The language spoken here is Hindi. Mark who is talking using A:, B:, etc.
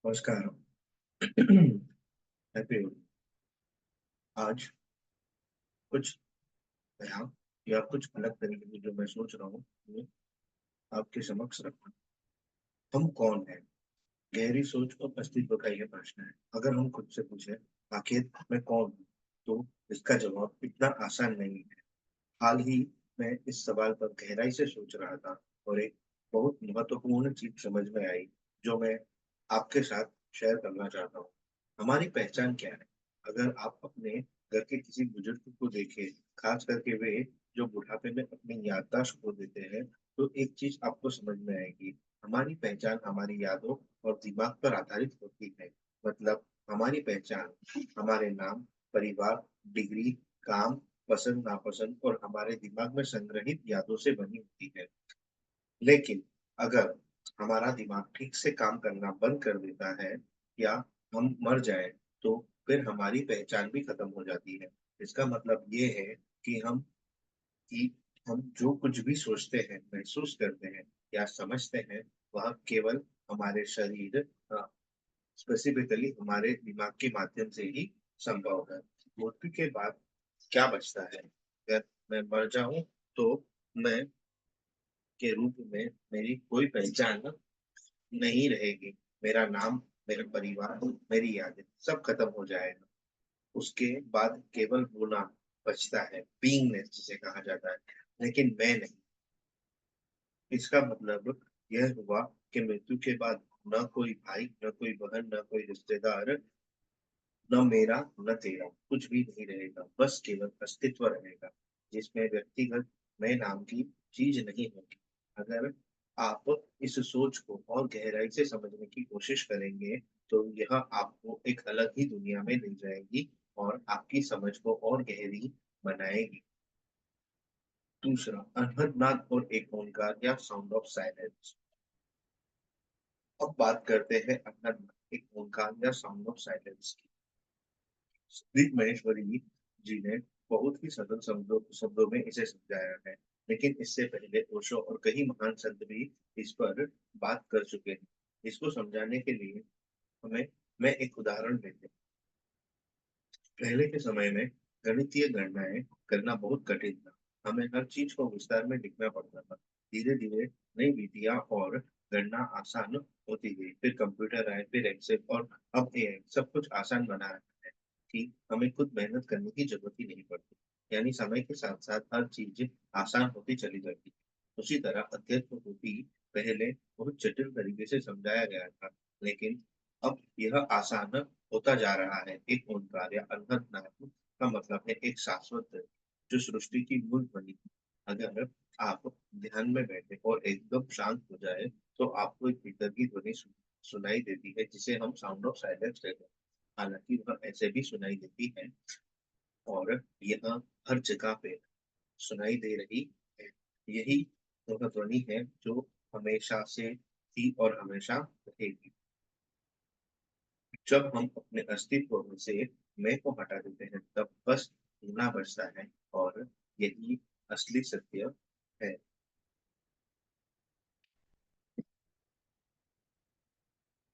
A: नमस्कार। हैप्पी आज कुछ नया या कुछ अलग तरीके की जो मैं सोच रहा हूँ वो आपके समक्ष रखना। हम कौन हैं? गहरी सोच और अस्तित्व का यह प्रश्न है। अगर हम खुद से पूछे आखिर मैं कौन हूँ, तो इसका जवाब इतना आसान नहीं है। हाल ही में इस सवाल पर गहराई से सोच रहा था और एक बहुत महत्वपूर्ण चीज समझ में आई जो मैं आपके साथ शेयर करना चाहता हूँ। हमारी पहचान क्या है? अगर आप अपने घर के किसी बुजुर्ग को देखें, खास करके वे जो बुढ़ापे में अपनी याददाश्त खो देते हैं, तो एक चीज आपको समझ में आएगी। हमारी पहचान हमारी यादों और दिमाग पर आधारित होती है। मतलब हमारी पहचान हमारे नाम, परिवार, डिग्री, काम, पसंद नापसंद और हमारे दिमाग में संग्रहित यादों से बनी होती है। लेकिन अगर हमारा दिमाग ठीक से काम करना बंद कर देता है या हम मर जाएं, तो फिर हमारी पहचान भी खत्म हो जाती है। इसका मतलब ये है कि कि हम जो कुछ भी सोचते हैं, महसूस करते हैं या समझते हैं, वह केवल हमारे शरीर, स्पेसिफिकली हमारे दिमाग के माध्यम से ही संभव है। मृत्यु के बाद क्या बचता है? अगर मैं मर जाऊं, तो मैं के रूप में मेरी कोई पहचान नहीं रहेगी। मेरा नाम, मेरा परिवार, मेरी यादें सब खत्म हो जाएगा। उसके बाद केवल होना बचता है, बीइंगनेस जिसे कहा जाता है, लेकिन मैं नहीं। इसका मतलब यह हुआ कि मृत्यु के बाद न कोई भाई, न कोई बहन, न कोई रिश्तेदार, न मेरा न तेरा, कुछ भी नहीं रहेगा। बस केवल अस्तित्व रहेगा, जिसमें व्यक्तिगत मैं नाम की चीज नहीं होगी। अगर आप इस सोच को और गहराई से समझने की कोशिश करेंगे, तो यह आपको एक अलग ही दुनिया में ले जाएगी और आपकी समझ को और गहरी बनाएगी। दूसरा, अनहद और एक ओंकार या साउंड ऑफ साइलेंस। अब बात करते हैं अनहद, एक ओंकार या साउंड ऑफ साइलेंस की। स्मित महेश्वरी जी ने बहुत ही सरल शब्दों में इसे समझाया है, लेकिन इससे पहले ओशो और कई महान संत भी इस पर बात कर चुके हैं। इसको समझाने के लिए हमें मैं एक उदाहरण देते हैं। पहले के समय में गणितीय गणनाएं करना बहुत कठिन था। हमें हर चीज को विस्तार में लिखना पड़ता था। धीरे धीरे नई विधियां और गणना आसान होती गई। फिर कंप्यूटर आए, फिर एक्सेल और अब एआई सब कुछ आसान बना है कि हमें खुद मेहनत करने की जरूरत ही नहीं पड़ती। यानी समय के साथ साथ हर चीज आसान होती चली जाती है। उसी तरह अध्ययन को भी पहले बहुत जटिल तरीके से समझाया गया था, लेकिन अब यह आसान होता जा रहा है। एक ओंकार या अनहद नाद का मतलब है एक शाश्वत जो सृष्टि की मूल ध्वनि। अगर आप ध्यान में बैठे और एकदम शांत हो जाए, तो आपको एक भीतर की ध्वनि सुनाई देती है, जिसे हम साउंड ऑफ साइलेंस कहते हैं। हालांकि वह ऐसे भी सुनाई देती है और यह हर जगह पे सुनाई दे रही है। यही वह ध्वनि है जो हमेशा से थी और हमेशा रहेगी। जब हम अपने अस्तित्व में से मैं को हटा देते हैं, तब बस होना बचता है, और यही असली सत्य